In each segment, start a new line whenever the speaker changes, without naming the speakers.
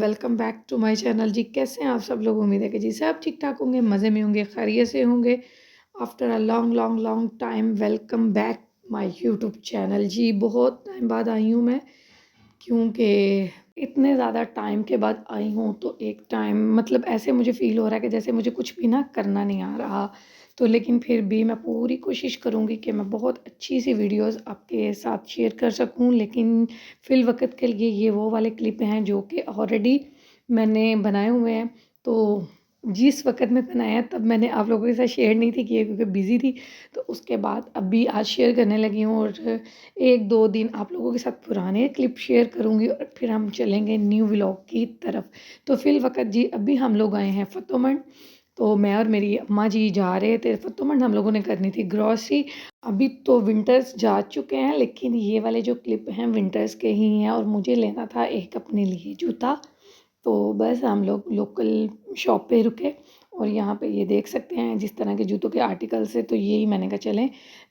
Welcome back to my channel जी। कैसे हैं आप सब लोग? उम्मीद है कि जी सब ठीक ठाक होंगे, मज़े में होंगे, खैरियत से होंगे। After a long long long time welcome back my YouTube channel जी। बहुत टाइम बाद आई हूँ मैं, क्योंकि इतने ज़्यादा टाइम के बाद आई हूँ तो एक टाइम मतलब ऐसे मुझे फ़ील हो रहा है कि जैसे मुझे कुछ भी ना करना नहीं आ रहा। तो लेकिन फिर भी मैं पूरी कोशिश करूँगी कि मैं बहुत अच्छी सी वीडियोस आपके साथ शेयर कर सकूँ। लेकिन फ़िल वक़्त के लिए ये वो वाले क्लिप हैं जो कि ऑलरेडी मैंने बनाए हुए हैं। तो जिस वक़्त में बनाया तब मैंने आप लोगों के साथ शेयर नहीं थी किए, क्योंकि बिज़ी थी। तो उसके बाद अभी आज शेयर करने लगी हूँ, और 1-2 दिन आप लोगों के साथ पुराने क्लिप शेयर करूँगी और फिर हम चलेंगे न्यू व्लॉग की तरफ। तो फ़िल वक़्त जी अभी हम लोग आए हैं फ़तोमंड। तो मैं और मेरी अम्मा जी जा रहे थे फ़तोमंड, हम लोगों ने करनी थी ग्रॉसरी। अभी तो विंटर्स जा चुके हैं, लेकिन ये वाले जो क्लिप हैं विंटर्स के ही हैं, और मुझे लेना था एक अपने लिए जूता। तो बस हम लोग लोकल शॉप पे रुके, और यहाँ पे ये देख सकते हैं जिस तरह के जूतों के आर्टिकल्स है। तो यही मैंने कहा चलें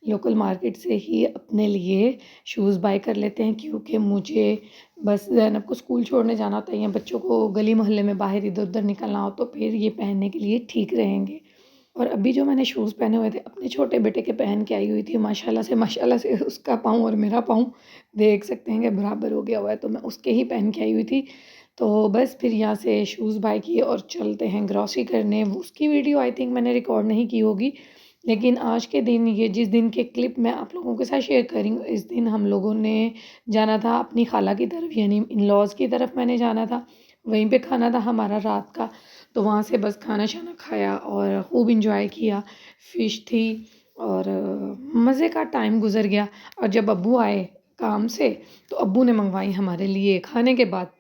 लोकल मार्केट से ही अपने लिए शूज़ बाय कर लेते हैं, क्योंकि मुझे बस ज़ैनब को स्कूल छोड़ने जाना होता है या बच्चों को गली मोहल्ले में बाहर इधर उधर निकलना हो, तो फिर ये पहनने के लिए ठीक रहेंगे। और अभी जो मैंने शूज़ पहने हुए थे अपने छोटे बेटे के पहन के आई हुई थी, माशाल्लाह से उसका पाँव और मेरा पाँव देख सकते हैं कि बराबर हो गया हुआ है, तो मैं उसके ही पहन के आई हुई थी। तो बस फिर यहाँ से शूज़ बाय किए और चलते हैं ग्रॉसरी करने। उसकी वीडियो आई थिंक मैंने रिकॉर्ड नहीं की होगी, लेकिन आज के दिन ये जिस दिन के क्लिप मैं आप लोगों के साथ शेयर कर रही हूँ, इस दिन हम लोगों ने जाना था अपनी खाला की तरफ, यानी इन-लॉज़ की तरफ मैंने जाना था। वहीं पे खाना था हमारा रात का। तो वहाँ से बस खाना-शाना खाया और खूब एन्जॉय किया। फ़िश थी और मज़े का टाइम गुज़र गया। और जब अब्बू आए काम से, तो अब्बू ने मँगवाई हमारे लिए खाने के बाद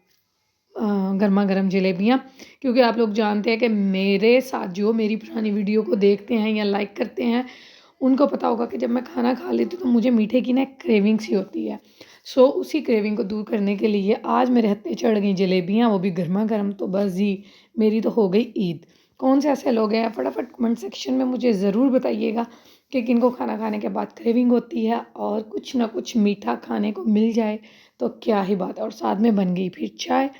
गरमा-गरम जलेबियाँ। क्योंकि आप लोग जानते हैं कि मेरे साथ जो मेरी पुरानी वीडियो को देखते हैं या लाइक करते हैं, उनको पता होगा कि जब मैं खाना खा लेती हूँ तो मुझे मीठे की ना एक क्रेविंग सी होती है। सो उसी क्रेविंग को दूर करने के लिए आज मेरे हत्थे चढ़ गई जलेबियाँ, वो भी गरमा-गरम। तो बस जी, मेरी तो हो गई ईद। कौन से ऐसे लोग हैं, फटाफट कमेंट सेक्शन में मुझे ज़रूर बताइएगा कि किनको खाना खाने के बाद क्रेविंग होती है और कुछ ना कुछ मीठा खाने को मिल जाए तो क्या ही बात है। और साथ में बन गई फिर चाय।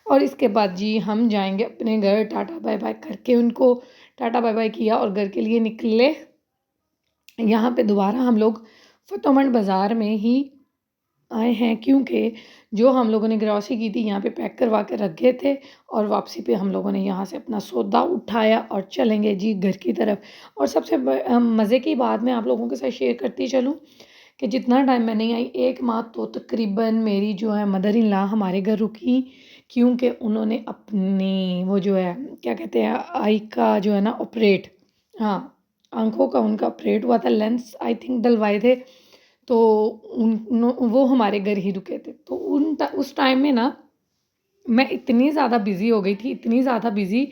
और इसके बाद जी हम जाएँगे अपने घर, टाटा बाय-बाय करके उनको टाटा बाय-बाय किया और घर के लिए निकले। यहाँ पे दोबारा हम लोग फ़तोमंड बाज़ार में ही आए हैं, क्योंकि जो हम लोगों ने ग्रॉसरी की थी यहाँ पे पैक करवा के रख गए थे, और वापसी पे हम लोगों ने यहाँ से अपना सौदा उठाया और चलेंगे जी घर की तरफ। और सबसे मज़े की बात मैं आप लोगों के साथ शेयर करती चलूँ कि जितना टाइम मैं नहीं आई, 1 माह तो तकरीबन मेरी जो है मदर इन लॉ हमारे घर रुकी, क्योंकि उन्होंने अपनी वो जो है क्या कहते हैं आई का जो है ना ऑपरेट, हाँ, आँखों का उनका ऑपरेट हुआ था, लेंस आई थिंक डलवाए थे। तो वो हमारे घर ही रुके थे। तो उस टाइम में ना मैं इतनी ज़्यादा बिज़ी हो गई थी, इतनी ज़्यादा बिज़ी,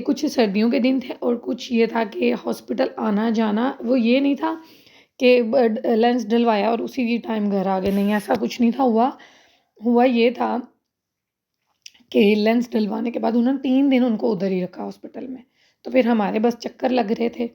कुछ सर्दियों के दिन थे और कुछ ये था कि हॉस्पिटल आना-जाना, वो ये नहीं था कि लेंस डलवाया और उसी टाइम घर आ गए, नहीं ऐसा कुछ नहीं था हुआ। हुआ ये था कि लेंस डलवाने के बाद उन्होंने 3 दिन उनको उधर ही रखा हॉस्पिटल में। तो फिर हमारे बस चक्कर लग रहे थे।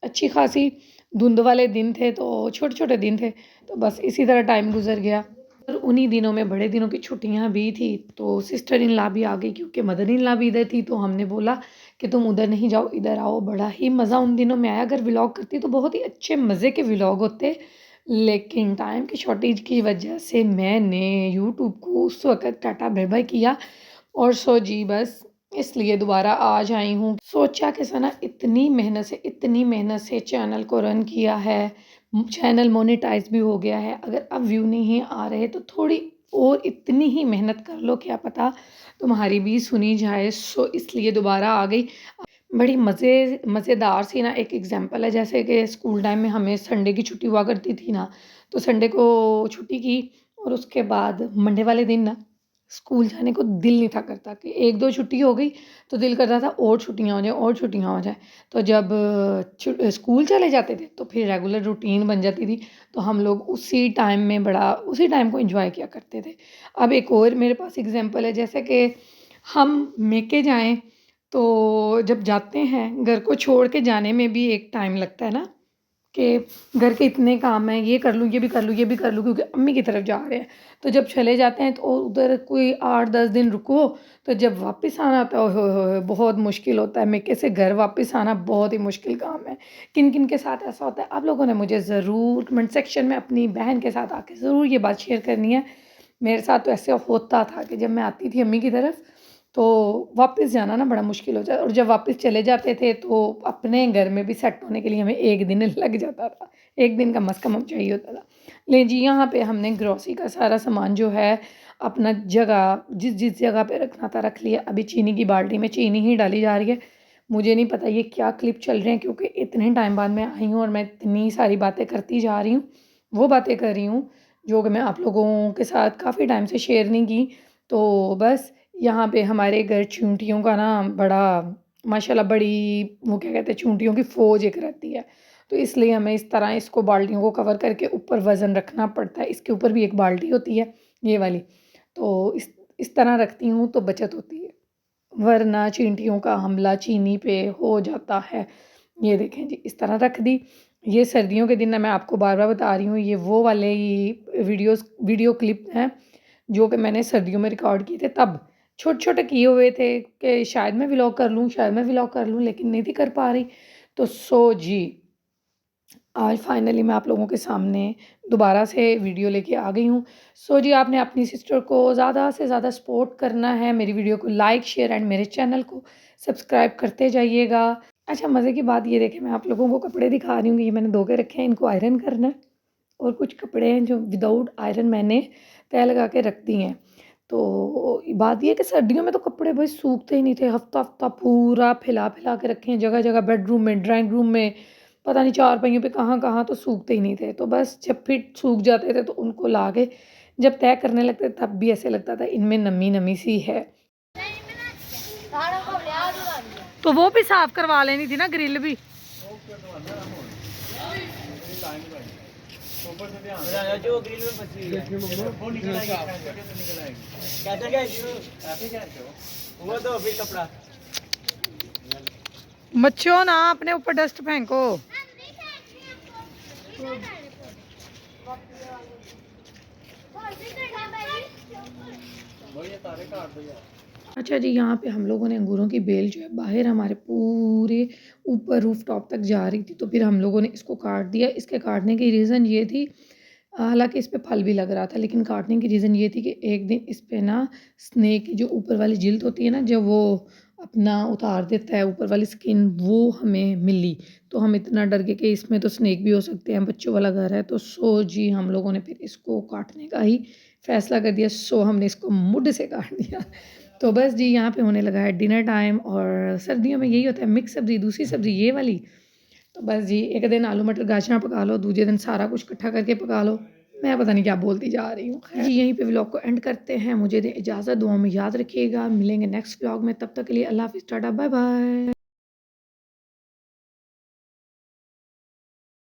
अच्छी खासी धुंध वाले दिन थे, तो छोटे-छोटे दिन थे, तो बस इसी तरह टाइम गुज़र गया। और उन्हीं दिनों में बड़े दिनों की छुट्टियाँ भी थी, तो सिस्टर इन लॉ भी आ गई, क्योंकि मदर इन लॉ भी इधर थी। तो हमने बोला कि तुम उधर नहीं जाओ, इधर आओ। बड़ा ही मज़ा उन दिनों में आया। अगर व्लॉग करती तो बहुत ही अच्छे मज़े के व्लॉग होते, लेकिन टाइम की शॉर्टेज की वजह से मैंने यूट्यूब को उस वक़्त टाटा बाय-बाय किया। और सो जी बस इसलिए दोबारा आज आई हूँ। सोचा कि सना इतनी मेहनत से चैनल को रन किया है, चैनल मोनेटाइज़ भी हो गया है। अगर अब व्यू नहीं आ रहे तो थोड़ी और इतनी ही मेहनत कर लो, क्या पता तुम्हारी भी सुनी जाए। सो इसलिए दोबारा आ गई। बड़ी मज़ेदार सी ना एक एग्ज़ाम्पल है, जैसे कि स्कूल टाइम में हमें संडे की छुट्टी हुआ करती थी ना, तो संडे को छुट्टी की और उसके बाद मंडे वाले दिन ना स्कूल जाने को दिल नहीं था करता, कि 1-2 छुट्टी हो गई तो दिल करता था और छुट्टियाँ हो जाएँ और छुट्टियाँ हो जाएँ। तो जब स्कूल चले जाते थे तो फिर रेगुलर रूटीन बन जाती थी, तो हम लोग उसी टाइम को एन्जॉय किया करते थे। अब एक और मेरे पास एग्ज़ाम्पल है, जैसे कि हम मेके जाएँ, तो जब जाते हैं घर को छोड़ के जाने में भी एक टाइम लगता है ना, कि घर के इतने काम हैं, ये कर लूँ, ये भी कर लूँ, ये भी कर लूँ, क्योंकि अम्मी की तरफ जा रहे हैं। तो जब चले जाते हैं तो उधर कोई 8-10 दिन रुको, तो जब वापस आना होता है, ओए होए होए! बहुत मुश्किल होता है। मेके से घर वापस आना बहुत ही मुश्किल काम है। किन-किन के साथ ऐसा होता है, आप लोगों ने मुझे ज़रूर कमेंट सेक्शन में अपनी बहन के साथ आके ज़रूर ये बात शेयर करनी है। मेरे साथ तो ऐसे होता था कि जब मैं आती थी अम्मी की तरफ, तो वापस जाना ना बड़ा मुश्किल हो जाता, और जब वापस चले जाते थे तो अपने घर में भी सेट होने के लिए हमें 1 दिन लग जाता था। 1 दिन कम से कम हम चाहिए होता था। लें जी, यहाँ पे हमने ग्रोसरी का सारा सामान जो है अपना जगह जिस-जिस जगह पे रखना था रख लिया। अभी चीनी की बाल्टी में चीनी ही डाली जा रही है। मुझे नहीं पता ये क्या क्लिप चल रहे हैं, क्योंकि इतने टाइम बाद मैं आई हूँ और मैं इतनी सारी बातें करती जा रही हूँ। वो बातें कर रही हूँ जो कि मैं आप लोगों के साथ काफ़ी टाइम से शेयर नहीं की। तो बस यहाँ पे हमारे घर चूंटियों का ना बड़ा माशाल्लाह बड़ी, वो क्या कहते हैं, चूंटियों की फ़ौज एक रहती है। तो इसलिए हमें इस तरह इसको बाल्टियों को कवर करके ऊपर वज़न रखना पड़ता है। इसके ऊपर भी एक बाल्टी होती है, ये वाली। तो इस तरह रखती हूँ तो बचत होती है, वरना चींटियों का हमला चीनी पे हो जाता है। ये देखें जी, इस तरह रख दी। ये सर्दियों के दिन ना, मैं आपको बार-बार बता रही हूँ, ये वो वाले ही वीडियो क्लिप हैं जो कि मैंने सर्दियों में रिकॉर्ड किए थे तब। छोटे-छोटे किए हुए थे कि शायद मैं व्लॉग कर लूँ, शायद मैं व्लॉग कर लूँ, लेकिन नहीं थी कर पा रही। तो सो जी, आज फाइनली मैं आप लोगों के सामने दोबारा से वीडियो लेके आ गई हूँ। सो जी, आपने अपनी सिस्टर को ज़्यादा से ज़्यादा सपोर्ट करना है। मेरी वीडियो को लाइक, शेयर एंड मेरे चैनल को सब्सक्राइब करते जाइएगा। अच्छा, मज़े की बात ये देखें, मैं आप लोगों को कपड़े दिखा रही हूँ कि ये मैंने धो के रखे हैं, इनको आयरन करना है। और कुछ कपड़े हैं जो विदाउट आयरन मैंने तह लगा के रख दिए हैं। तो बात ये है कि सर्दियों में तो कपड़े भाई सूखते ही नहीं थे, हफ्ता-हफ्ता पूरा फैला-फैला के रखे हैं जगह-जगह, बेडरूम में, ड्राइंग रूम में, पता नहीं चारपाइयों पे कहाँ-कहाँ, तो सूखते ही नहीं थे। तो बस जब फिर सूख जाते थे तो उनको ला के जब तह करने लगते तब भी ऐसे लगता था इनमें नमी-नमी सी है। तो वो भी साफ करवा लेनी थी ना, ग्रिल भी। जो ग्रिल में फंसी हुई है वो निकल आएगी, कैसे क्या ऐसे क्या वो तो फिर कपड़ा बच्चों ना अपने ऊपर डस्ट फेंको। अच्छा जी, यहाँ पे हम लोगों ने अंगूरों की बेल जो है बाहर हमारे पूरे ऊपर रूफ टॉप तक जा रही थी, तो फिर हम लोगों ने इसको काट दिया। इसके काटने की रीज़न ये थी, हालांकि इस पे फल भी लग रहा था, लेकिन काटने की रीज़न ये थी कि एक दिन इस पे ना स्नेक की जो ऊपर वाली जिल्द होती है ना, जब वो अपना उतार देता है ऊपर वाली स्किन, वो हमें मिली। तो हम इतना डर गए कि इसमें तो स्नेक भी हो सकते हैं, बच्चों वाला घर है। तो सो जी, हम लोगों ने फिर इसको काटने का ही फैसला कर दिया। सो हमने इसको मुड से काट दिया। तो बस जी, यहाँ पे होने लगा है डिनर टाइम, और सर्दियों में यही होता है, मिक्स सब्ज़ी, दूसरी सब्ज़ी ये वाली। तो बस जी, एक दिन आलू मटर गाजर पका लो, दूसरे दिन सारा कुछ इकट्ठा करके पका लो। मैं पता नहीं क्या बोलती जा रही हूँ। खैर जी, यहीं पे व्लॉग को एंड करते हैं। मुझे दें इजाज़त, दुआ में याद रखिएगा। मिलेंगे नेक्स्ट व्लॉग में, तब तक के लिए अल्लाह हाफ़िज़, टाटा, बाय बाय।